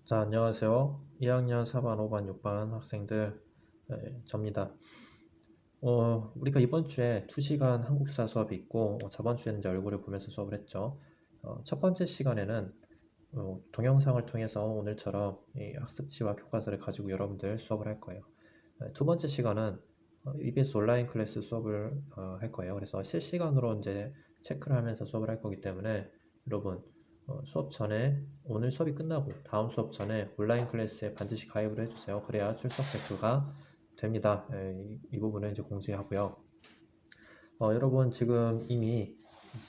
자, 안녕하세요. 2학년 4반, 5반, 6반 학생들, 접니다. 우리가 이번 주에 2시간 한국사 수업이 있고, 저번 주에는 이제 얼굴을 보면서 수업을 했죠. 첫 번째 시간에는 동영상을 통해서 오늘처럼 이 학습지와 교과서를 가지고 여러분들 수업을 할 거예요. 두 번째 시간은 EBS 온라인 클래스 수업을 할 거예요. 그래서 실시간으로 이제 체크를 하면서 수업을 할 거기 때문에 여러분 수업 전에 오늘 수업이 끝나고 다음 수업 전에 온라인 클래스에 반드시 가입을 해주세요. 그래야 출석 체크가 됩니다. 이 부분은 이제 공지하고요. 여러분 지금 이미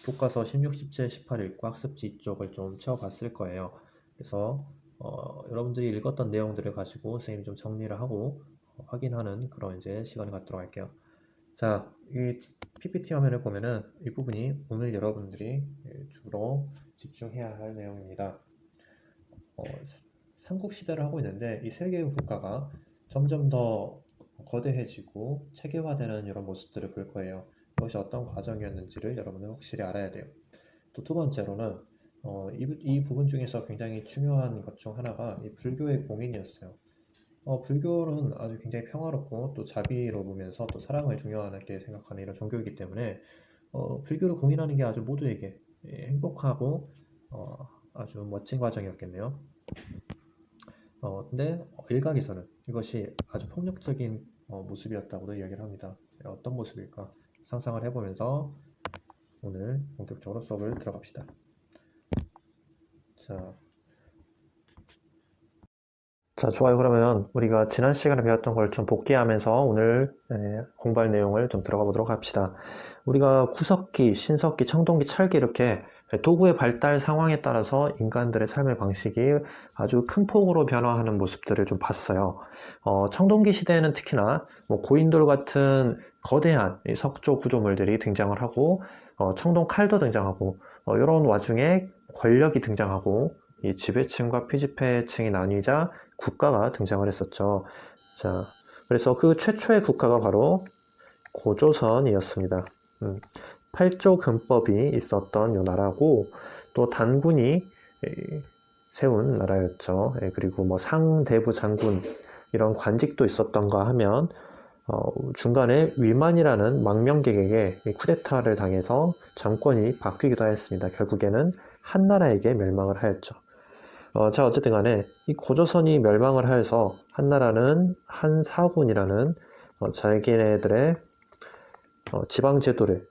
교과서 16, 17, 18 읽고 학습지 쪽을 좀 채워봤을 거예요. 그래서 여러분들이 읽었던 내용들을 가지고 선생님이 좀 정리를 하고 확인하는 그런 이제 시간을 갖도록 할게요. 자, 이 PPT 화면을 보면은 이 부분이 오늘 여러분들이 주로 집중해야 할 내용입니다. 삼국시대를 하고 있는데 이 세 개의 국가가 점점 더 거대해지고 체계화되는 이런 모습들을 볼 거예요. 이것이 어떤 과정이었는지를 여러분은 확실히 알아야 돼요. 또 두 번째로는 이 부분 중에서 굉장히 중요한 것 중 하나가 이 불교의 공인이었어요. 불교는 아주 굉장히 평화롭고 또 자비로우면서 또 사랑을 중요하게 생각하는 이런 종교이기 때문에 불교를 공인하는 게 아주 모두에게 행복하고 아주 멋진 과정이었겠네요. 근데 일각에서는 이것이 아주 폭력적인 모습이었다고도 이야기를 합니다. 어떤 모습일까 상상을 해보면서 오늘 본격적으로 수업을 들어갑시다. 자, 좋아요. 그러면 우리가 지난 시간에 배웠던 걸 좀 복귀하면서 오늘 공부할 내용을 좀 들어가 보도록 합시다. 우리가 구석기, 신석기, 청동기, 찰기 이렇게 도구의 발달 상황에 따라서 인간들의 삶의 방식이 아주 큰 폭으로 변화하는 모습들을 좀 봤어요. 청동기 시대에는 특히나 뭐 고인돌 같은 거대한 석조 구조물들이 등장을 하고 청동 칼도 등장하고 이런 와중에 권력이 등장하고 이 지배층과 피지배층이 나뉘자 국가가 등장을 했었죠. 자, 그래서 그 최초의 국가가 바로 고조선이었습니다. 팔조금법이 있었던 요 나라고 또 단군이 세운 나라였죠. 그리고 뭐 상대부 장군 이런 관직도 있었던가 하면 중간에 위만이라는 망명객에게 쿠데타를 당해서 정권이 바뀌기도 하였습니다. 결국에는 한나라에게 멸망을 하였죠. 자, 어쨌든 간에 이 고조선이 멸망을 하여서 한나라는 한사군이라는 자기네들의 지방제도를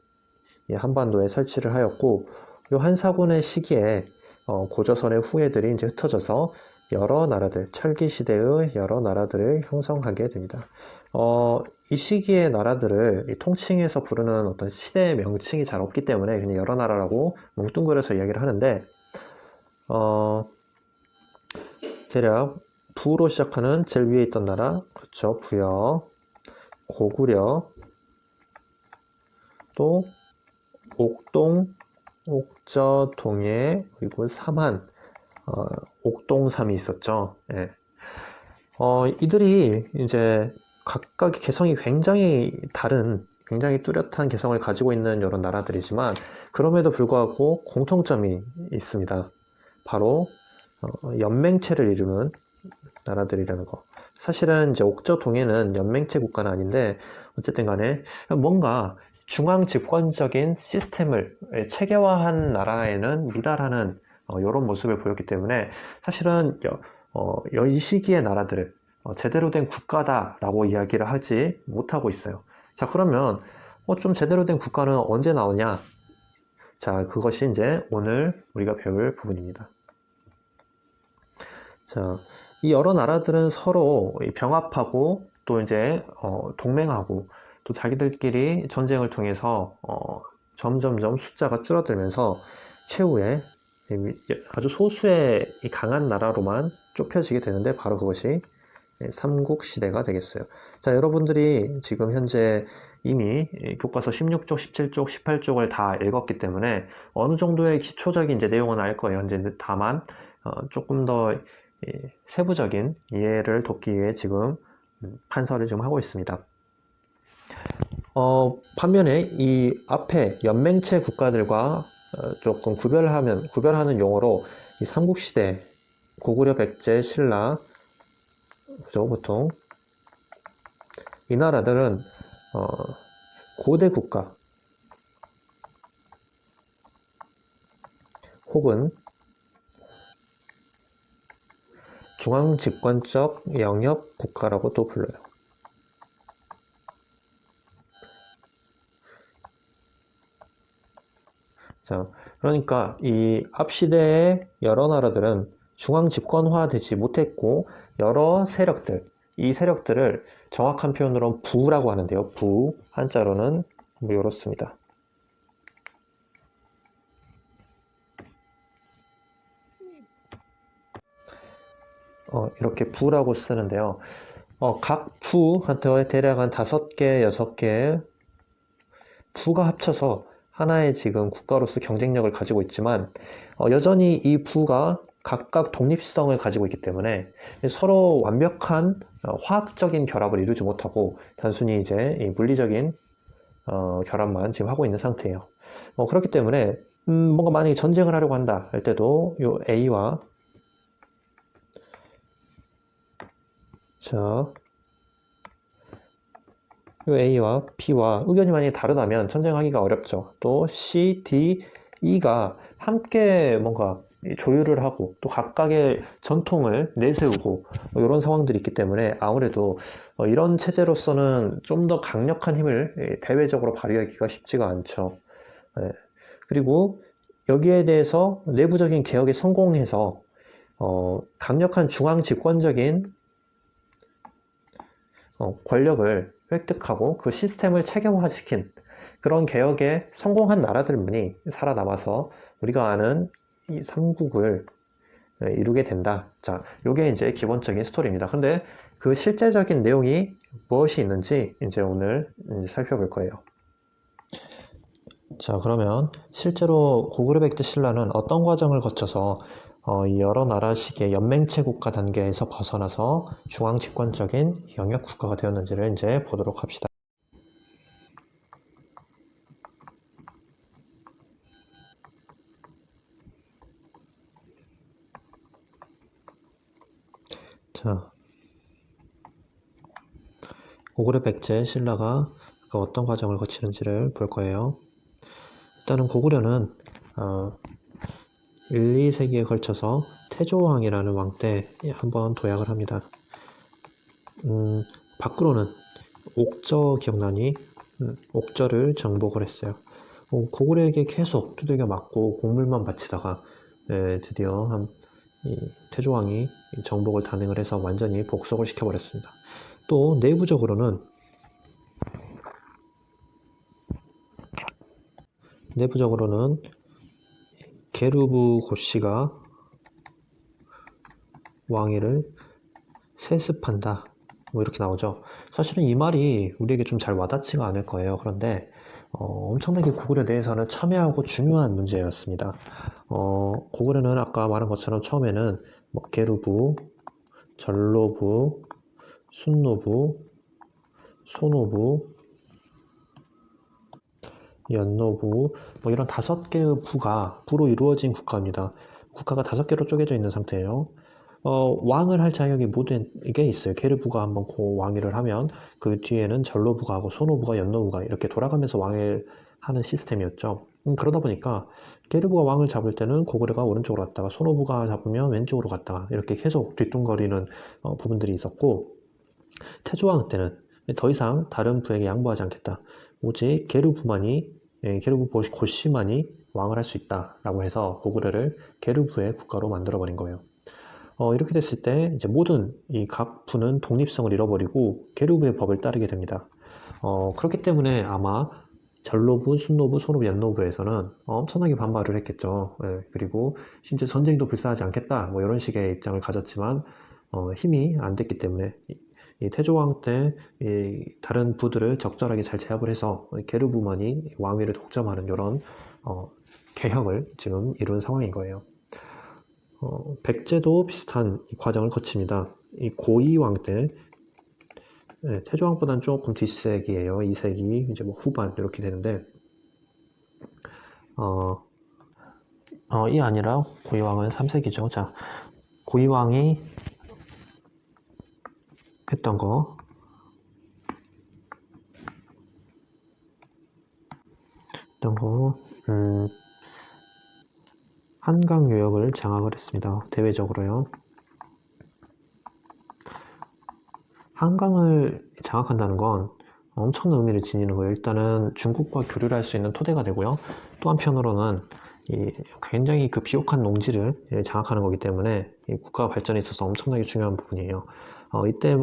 한반도에 설치를 하였고, 이 한사군의 시기에 고조선의 후예들이 이제 흩어져서 여러 나라들, 찰기 시대의 여러 나라들을 형성하게 됩니다. 이 시기의 나라들을 통칭해서 부르는 어떤 시대의 명칭이 잘 없기 때문에 그냥 여러 나라라고 뭉뚱그려서 이야기를 하는데, 대략 부로 시작하는 제일 위에 있던 나라, 그렇죠. 부여, 고구려, 또 옥동, 옥저, 동해, 그리고 삼한, 옥동삼이 있었죠. 예. 이들이 이제 각각의 개성이 굉장히 다른, 굉장히 뚜렷한 개성을 가지고 있는 이런 나라들이지만 그럼에도 불구하고 공통점이 있습니다. 바로 연맹체를 이루는 나라들이라는 거. 사실은 이제 옥저 동해는 연맹체 국가는 아닌데 어쨌든 간에 뭔가 중앙 집권적인 시스템을 체계화한 나라에는 미달하는 이런 모습을 보였기 때문에 사실은 이 시기의 나라들을 제대로 된 국가다라고 이야기를 하지 못하고 있어요. 자, 그러면 좀 제대로 된 국가는 언제 나오냐? 자, 그것이 이제 오늘 우리가 배울 부분입니다. 자, 이 여러 나라들은 서로 병합하고 또 이제 동맹하고 또 자기들끼리 전쟁을 통해서 점점점 숫자가 줄어들면서 최후에 아주 소수의 강한 나라로만 좁혀지게 되는데 바로 그것이 삼국시대가 되겠어요. 자, 여러분들이 지금 현재 이미 교과서 16쪽, 17쪽, 18쪽을 다 읽었기 때문에 어느 정도의 기초적인 이제 내용은 알 거예요. 이제 다만 조금 더 세부적인 이해를 돕기 위해 지금 판서를 지금 하고 있습니다. 반면에 이 앞에 연맹체 국가들과 조금 구별하는 용어로 이 삼국시대 고구려, 백제, 신라, 그죠, 보통. 이 나라들은, 고대 국가, 혹은 중앙 집권적 영역 국가라고 또 불러요. 자, 그러니까 이 앞시대의 여러 나라들은 중앙 집권화 되지 못했고, 여러 세력들, 이 세력들을 정확한 표현으로 부라고 하는데요. 부, 한자로는 뭐 이렇습니다. 이렇게 부라고 쓰는데요. 각 부한테 대략 한 5개, 6개 부가 합쳐서 하나의 지금 국가로서 경쟁력을 가지고 있지만, 여전히 이 부가 각각 독립성을 가지고 있기 때문에 서로 완벽한 화학적인 결합을 이루지 못하고 단순히 이제 이 물리적인 결합만 지금 하고 있는 상태예요. 그렇기 때문에 뭔가 만약에 전쟁을 하려고 한다 할 때도 요 A와 자, 요 A와 B와 의견이 만약에 다르다면 전쟁하기가 어렵죠. 또 C, D, E가 함께 뭔가 조율을 하고 또 각각의 전통을 내세우고 이런 상황들이 있기 때문에 아무래도 이런 체제로서는 좀 더 강력한 힘을 대외적으로 발휘하기가 쉽지가 않죠. 그리고 여기에 대해서 내부적인 개혁에 성공해서 강력한 중앙 집권적인 권력을 획득하고 그 시스템을 체계화시킨 그런 개혁에 성공한 나라들만이 살아남아서 우리가 아는 이 삼국을 이루게 된다. 자, 요게 이제 기본적인 스토리입니다. 근데 그 실제적인 내용이 무엇이 있는지 이제 오늘 살펴볼 거예요. 자, 그러면 실제로 고구려 백제 신라는 어떤 과정을 거쳐서 이 여러 나라식의 연맹체 국가 단계에서 벗어나서 중앙 집권적인 영역 국가가 되었는지를 이제 보도록 합시다. 자, 고구려 백제 신라가 어떤 과정을 거치는지를 볼 거예요. 일단은 고구려는 1, 2세기에 걸쳐서 태조왕이라는 왕 때 한번 도약을 합니다. 밖으로는 옥저 기억나니? 옥저를 정복을 했어요. 고구려에게 계속 두들겨 맞고 곡물만 바치다가 드디어 이 태조왕이 정복을 단행을 해서 완전히 복속을 시켜버렸습니다. 또 내부적으로는 게르부 고씨가 왕위를 세습한다. 뭐 이렇게 나오죠. 사실은 이 말이 우리에게 좀 잘 와닿지가 않을 거예요. 그런데 엄청나게 고구려 내에서는 첨예하고 중요한 문제였습니다. 고구려는 아까 말한 것처럼 처음에는 뭐 게르부, 전로부, 순노부, 소노부, 연노부 뭐 이런 5개의 부로 이루어진 국가입니다. 국가가 5개로 쪼개져 있는 상태예요. 왕을 할 자격이 모두에게 있어요. 게르부가 한번 왕위를 하면 그 뒤에는 전로부가 하고 소노부가 연노부가 이렇게 돌아가면서 왕을 하는 시스템이었죠. 그러다 보니까 게르부가 왕을 잡을 때는 고구려가 오른쪽으로 갔다가 소노부가 잡으면 왼쪽으로 갔다가 이렇게 계속 뒤뚱거리는 부분들이 있었고, 태조왕 때는 더 이상 다른 부에게 양보하지 않겠다. 오직 게르부 고씨만이 왕을 할 수 있다라고 해서 고구려를 게르부의 국가로 만들어버린 거예요. 이렇게 됐을 때 이제 모든 이 각 부는 독립성을 잃어버리고 게르부의 법을 따르게 됩니다. 그렇기 때문에 아마 전로부, 순노부, 소노부, 연노부에서는 엄청나게 반발을 했겠죠. 그리고 심지어 전쟁도 불사하지 않겠다 뭐 이런 식의 입장을 가졌지만 힘이 안 됐기 때문에 이 태조왕 때 이 다른 부들을 적절하게 잘 제압을 해서 게르부만이 왕위를 독점하는 이런 개혁을 지금 이룬 상황인 거예요. 백제도 비슷한 과정을 거칩니다. 이 고이왕 때 태조왕보다는 조금 뒷세기예요. 2세기 이제 뭐 후반 이렇게 되는데 이 아니라 고이왕은 3세기죠. 자, 고이왕이 했던 거, 한강 유역을 장악을 했습니다. 대외적으로요. 한강을 장악한다는 건 엄청난 의미를 지니는 거예요. 일단은 중국과 교류를 할 수 있는 토대가 되고요. 또 한편으로는 굉장히 그 비옥한 농지를 장악하는 거기 때문에 국가 발전에 있어서 엄청나게 중요한 부분이에요. 이때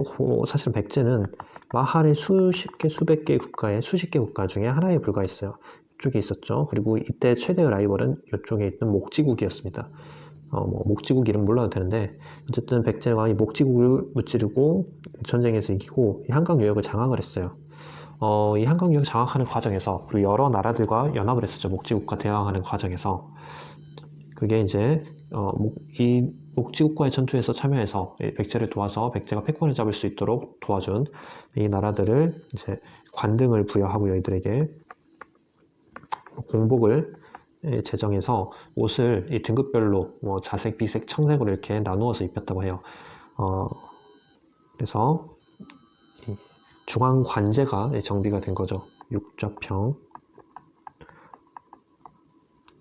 사실 백제는 마할의 수십 개, 수백 개의 국가의 수십 개 국가 중에 하나에 불과했어요. 이쪽에 있었죠. 그리고 이때 최대의 라이벌은 이쪽에 있는 목지국이었습니다. 목지국 이름 몰라도 되는데 어쨌든 백제가 이 목지국을 무찌르고 전쟁에서 이기고 이 한강 유역을 장악을 했어요. 이 한강 유역 장악하는 과정에서 그리고 여러 나라들과 연합을 했었죠. 목지국과 대항하는 과정에서 그게 이제 이 목지국과의 전투에서 참여해서 백제를 도와서 백제가 패권을 잡을 수 있도록 도와준 이 나라들을 이제 관등을 부여하고요. 이들에게 공복을 제정해서 옷을 이 등급별로 뭐 자색, 비색, 청색으로 이렇게 나누어서 입혔다고 해요. 그래서 중앙관제가 정비가 된 거죠. 육좌평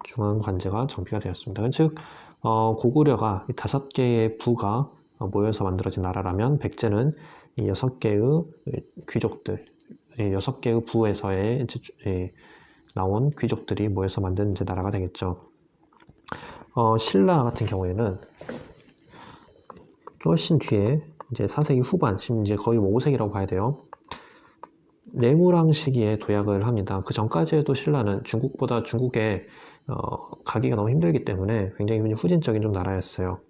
중앙관제가 정비가 되었습니다. 즉 고구려가 5개의 부가 모여서 만들어진 나라라면 백제는 이 6개의 귀족들, 6개의 부에서의 나온 귀족들이 모여서 만든 이제 나라가 되겠죠. 신라 같은 경우에는 훨씬 뒤에 이제 4세기 후반, 지금 이제 거의 5세기라고 봐야 돼요. 내무랑 시기에 도약을 합니다. 그 전까지에도 신라는 중국보다 중국에 가기가 너무 힘들기 때문에 굉장히 후진적인 좀 나라였어요.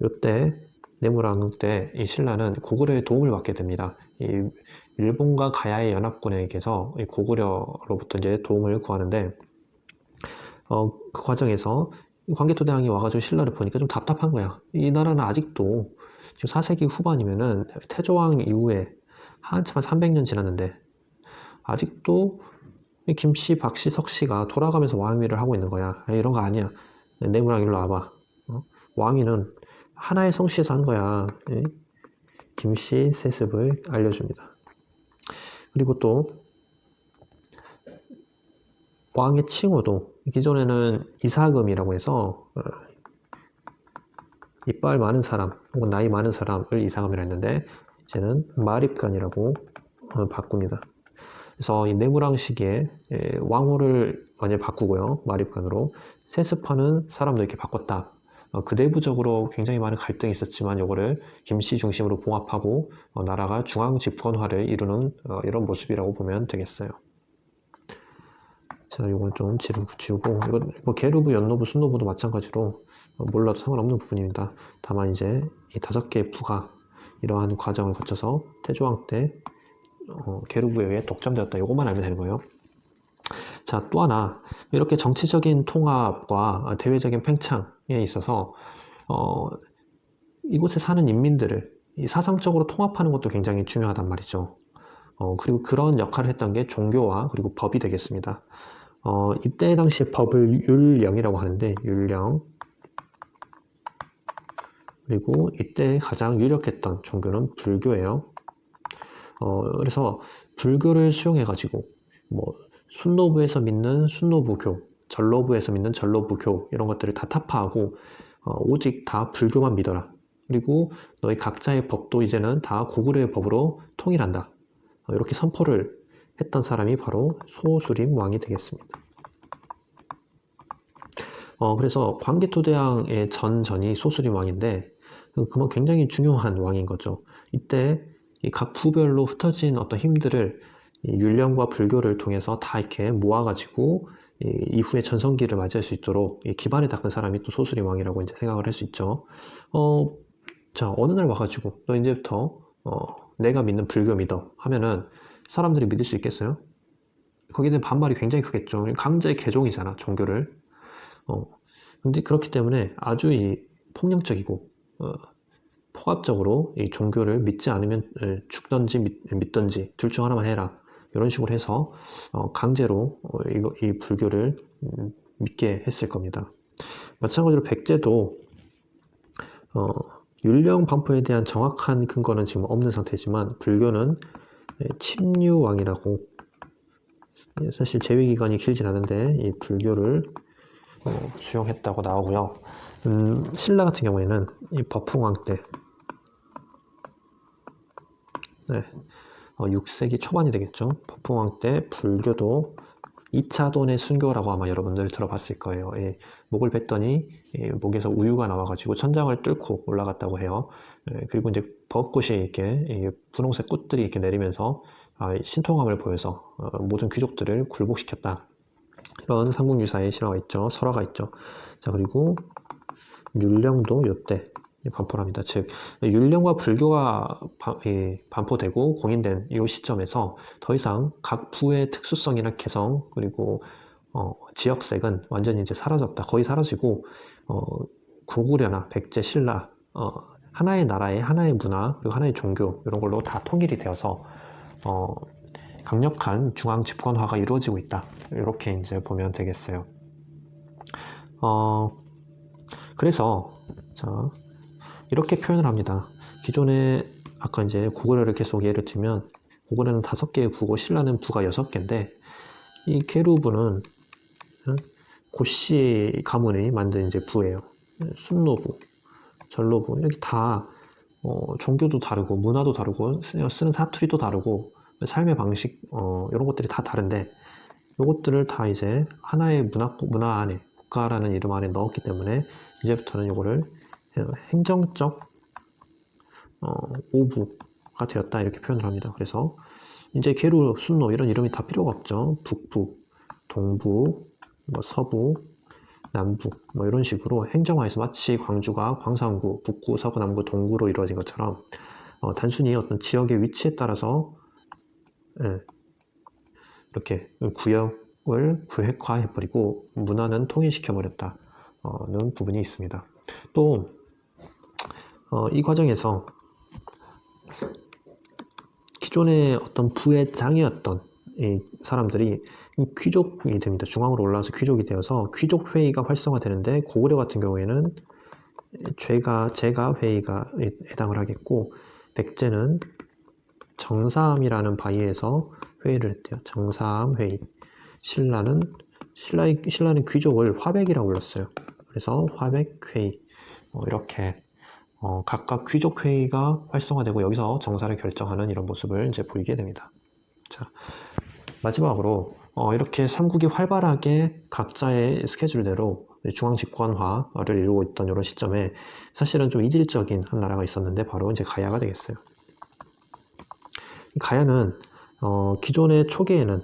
이때 내무랑 때 이 신라는 고구려의 도움을 받게 됩니다. 이 일본과 가야의 연합군에게서 이 고구려로부터 이제 도움을 구하는데 그 과정에서 광개토대왕이 와가지고 신라를 보니까 좀 답답한 거야. 이 나라는 아직도 지금 4세기 후반이면은 태조왕 이후에 한참 300년 지났는데 아직도 김씨, 박씨, 석씨가 돌아가면서 왕위를 하고 있는 거야. 이런 거 아니야. 내무랑 일로 와봐. 왕위는 하나의 성씨에서 한 거야. 김씨 세습을 알려줍니다. 그리고 또 왕의 칭호도 기존에는 이사금이라고 해서 이빨 많은 사람 혹은 나이 많은 사람을 이사금이라 했는데 이제는 마립간이라고 바꿉니다. 그래서 이 내무랑 시기에 왕호를 완전히 바꾸고요. 마립간으로 세습하는 사람도 이렇게 바꿨다. 그 내부적으로 굉장히 많은 갈등이 있었지만 이거를 김씨 중심으로 봉합하고 나라가 중앙 집권화를 이루는 이런 모습이라고 보면 되겠어요. 자, 이건 좀 지우고 이건 뭐 계루부, 연노부, 순노부도 마찬가지로 몰라도 상관없는 부분입니다. 다만 이제 이 5개의 부가 이러한 과정을 거쳐서 태조왕 때 계루부에 의해 독점되었다. 이것만 알면 되는 거예요. 자, 또 하나 이렇게 정치적인 통합과 대외적인 팽창에 있어서 이곳에 사는 인민들을 사상적으로 통합하는 것도 굉장히 중요하단 말이죠. 그리고 그런 역할을 했던 게 종교와 그리고 법이 되겠습니다. 이때 당시에 법을 율령이라고 하는데 율령 그리고 이때 가장 유력했던 종교는 불교예요. 그래서 불교를 수용해가지고 뭐 순노부에서 믿는 순노부교, 전로부에서 믿는 전로부교 이런 것들을 다 타파하고 오직 다 불교만 믿어라. 그리고 너희 각자의 법도 이제는 다 고구려의 법으로 통일한다. 이렇게 선포를 했던 사람이 바로 소수림 왕이 되겠습니다. 그래서 광개토대왕의 전전이 소수림 왕인데 그만 굉장히 중요한 왕인 거죠. 이때 각 부별로 흩어진 어떤 힘들을 율령과 불교를 통해서 다 이렇게 모아가지고 이후에 전성기를 맞이할 수 있도록 기반을 닦은 사람이 또 소수림 왕이라고 이제 생각을 할 수 있죠. 자, 어느 날 와가지고 너 이제부터 내가 믿는 불교 믿어 하면은 사람들이 믿을 수 있겠어요? 거기에 대한 반발이 굉장히 크겠죠. 강제 개종이잖아, 종교를. 근데 그렇기 때문에 아주 폭력적이고 포괄적으로 이 종교를 믿지 않으면 죽든지 믿든지 둘 중 하나만 해라. 이런 식으로 해서 강제로 이 불교를 믿게 했을 겁니다. 마찬가지로 백제도 율령 반포에 대한 정확한 근거는 지금 없는 상태지만 불교는 침류왕이라고, 사실 재위 기간이 길진 않은데 이 불교를 수용했다고 나오고요. 신라 같은 경우에는 이 버풍왕 때, 6세기 초반이 되겠죠. 버풍왕 때 불교도 2차 돈의 순교라고 아마 여러분들 들어봤을 거예요. 목을 뱉더니 목에서 우유가 나와가지고 천장을 뚫고 올라갔다고 해요. 그리고 이제 벚꽃이 이렇게 분홍색 꽃들이 이렇게 내리면서 신통함을 보여서 모든 귀족들을 굴복시켰다. 이런 삼국유사의 실화가 있죠. 설화가 있죠. 자, 그리고 율령도 요때 반포합니다. 즉 율령과 불교가 반포되고 공인된 이 시점에서 더 이상 각 부의 특수성이나 개성 그리고 지역색은 완전히 이제 사라졌다. 거의 사라지고 고구려나 백제, 신라 하나의 나라의 하나의 문화 그리고 하나의 종교 이런 걸로 다 통일이 되어서 강력한 중앙 집권화가 이루어지고 있다. 이렇게 이제 보면 되겠어요. 그래서 자 이렇게 표현을 합니다. 기존에 아까 이제 고구려를 계속 예를 들면 고구려는 5개의 부고 신라는 부가 6개인데 이 계루부는 고씨 가문이 만든 이제 부예요. 순노부, 전로부 이렇게 다 종교도 다르고 문화도 다르고 쓰는 사투리도 다르고 삶의 방식 이런 것들이 다 다른데 이것들을 다 이제 하나의 문화 안에 국가라는 이름 안에 넣었기 때문에 이제부터는 이거를 행정적 오부가 되었다 이렇게 표현을 합니다. 그래서 이제 계루, 순노 이런 이름이 다 필요가 없죠. 북부, 동부, 서부, 남부 이런 식으로 행정화에서 마치 광주가 광산구, 북구, 서구, 남구, 동구로 이루어진 것처럼 단순히 어떤 지역의 위치에 따라서 이렇게 구역을 구획화해버리고 문화는 통일시켜버렸다는 부분이 있습니다. 또 이 과정에서 기존의 어떤 부의 장이었던 이 사람들이 귀족이 됩니다. 중앙으로 올라와서 귀족이 되어서 귀족회의가 활성화되는데 고구려 같은 경우에는 제가 회의가 해당을 하겠고 백제는 정사함이라는 바위에서 회의를 했대요. 정사함 회의. 신라는 귀족을 화백이라고 불렀어요. 그래서 화백회의 이렇게 각각 귀족회의가 활성화되고 여기서 정사를 결정하는 이런 모습을 이제 보이게 됩니다. 자, 마지막으로 이렇게 삼국이 활발하게 각자의 스케줄대로 중앙집권화를 이루고 있던 이런 시점에 사실은 좀 이질적인 한 나라가 있었는데 바로 이제 가야가 되겠어요. 가야는 기존의 초기에는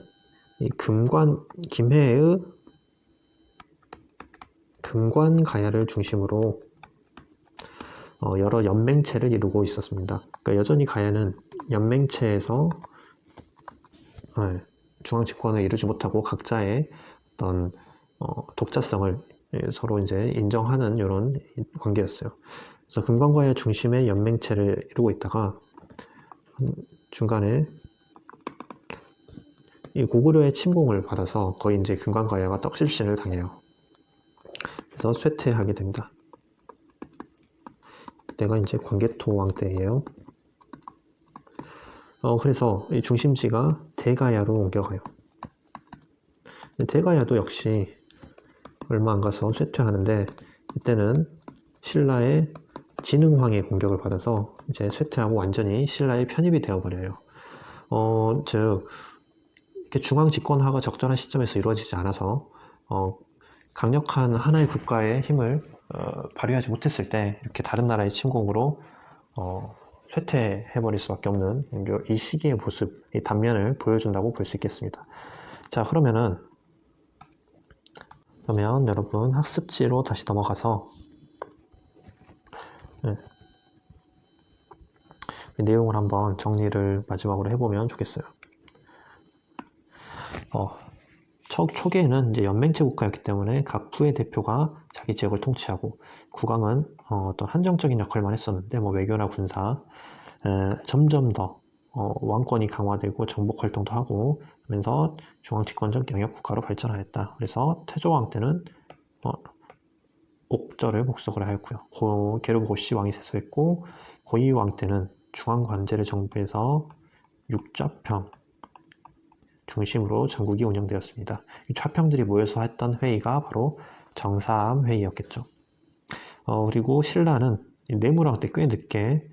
김해의 금관 가야를 중심으로 여러 연맹체를 이루고 있었습니다. 그러니까 여전히 가야는 연맹체에서 중앙 집권을 이루지 못하고 각자의 어떤 독자성을 서로 이제 인정하는 이런 관계였어요. 그래서 금관과야 중심의 연맹체를 이루고 있다가 중간에 이 고구려의 침공을 받아서 거의 이제 금관과야가 떡실신을 당해요. 그래서 쇠퇴하게 됩니다. 그때가 이제 광개토 왕 때예요. 그래서 이 중심지가 대가야로 옮겨가요. 대가야도 역시 얼마 안 가서 쇠퇴하는데 이때는 신라의 진흥왕의 공격을 받아서 이제 쇠퇴하고 완전히 신라의 편입이 되어버려요. 즉 이렇게 중앙 집권화가 적절한 시점에서 이루어지지 않아서 강력한 하나의 국가의 힘을 발휘하지 못했을 때 이렇게 다른 나라의 침공으로 쇠퇴해버릴 수밖에 없는 이 시기의 모습, 이 단면을 보여준다고 볼 수 있겠습니다. 자, 그러면 여러분 학습지로 다시 넘어가서 내용을 한번 정리를 마지막으로 해보면 좋겠어요. 초기에는 이제 연맹체 국가였기 때문에 각 부의 대표가 자기 지역을 통치하고 국왕은 어떤 한정적인 역할만 했었는데 외교나 군사 점점 더 왕권이 강화되고 정복 활동도 하고 하면서 중앙 집권적 영역 국가로 발전하였다. 그래서 태조왕 때는 옥절을 복속을 하였고요. 게르 고씨 왕이 세습했고 고이 왕 때는 중앙 관제를 정비해서 육좌평 중심으로 전국이 운영되었습니다. 이 좌평들이 모여서 했던 회의가 바로 정사암 회의였겠죠. 그리고 신라는 내무랑 때 꽤 늦게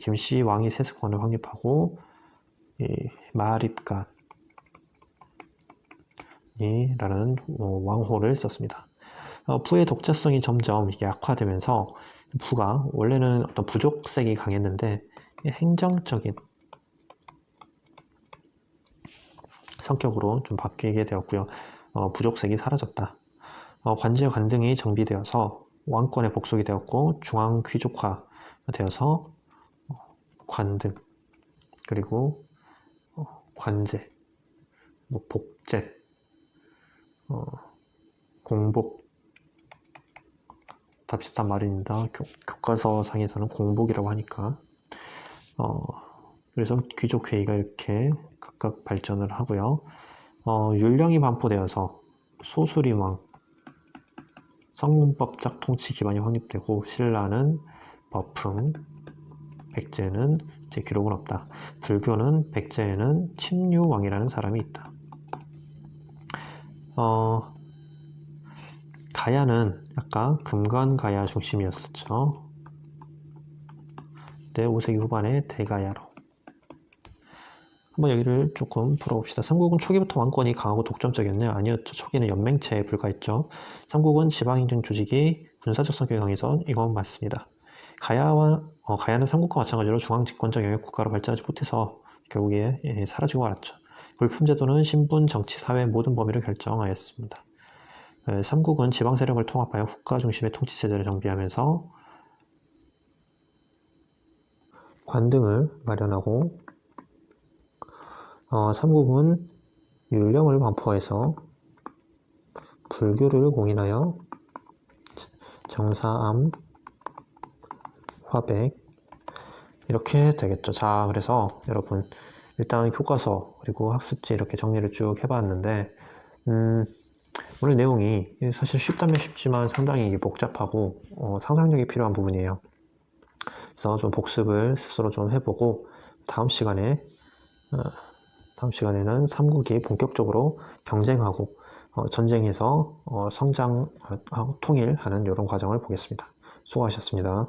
김씨 왕이 세습권을 확립하고 마립간이라는 왕호를 썼습니다. 부의 독자성이 점점 약화되면서 부가 원래는 어떤 부족색이 강했는데 행정적인 성격으로 좀 바뀌게 되었고요. 부족색이 사라졌다. 관제 관등이 정비되어서 왕권에 복속이 되었고 중앙 귀족화 되어서 관등 그리고 관제, 복제, 공복 다 비슷한 말입니다. 교과서 상에서는 공복이라고 하니까 그래서 귀족회의가 이렇게 각각 발전을 하고요. 율령이 반포되어서 소수림왕 성문법작 통치 기반이 확립되고 신라는 법흥, 백제는 제 기록은 없다. 불교는 백제에는 침류왕이라는 사람이 있다. 가야는 약간 금관가야 중심이었었죠. 네, 5세기 후반에 대가야로. 한번 여기를 조금 풀어봅시다. 삼국은 초기부터 왕권이 강하고 독점적이었나요? 아니었죠. 초기는 연맹체에 불과했죠. 삼국은 지방행정 조직이 군사적 성격이 강해서 이건 맞습니다. 가야는 삼국과 마찬가지로 중앙집권적 영역 국가로 발전하지 못해서 결국에 사라지고 말았죠. 물품제도는 신분, 정치, 사회 모든 범위를 결정하였습니다. 삼국은 지방 세력을 통합하여 국가 중심의 통치체제를 정비하면서 관등을 마련하고 삼국은 율령을 반포해서 불교를 공인하여 정사암, 화백 이렇게 되겠죠. 자, 그래서 여러분 일단 교과서 그리고 학습지 이렇게 정리를 쭉 해봤는데 오늘 내용이 사실 쉽다면 쉽지만 상당히 복잡하고 상상력이 필요한 부분이에요. 그래서 좀 복습을 스스로 좀 해보고 다음 시간에는 삼국이 본격적으로 경쟁하고 전쟁에서 성장하고 통일하는 이런 과정을 보겠습니다. 수고하셨습니다.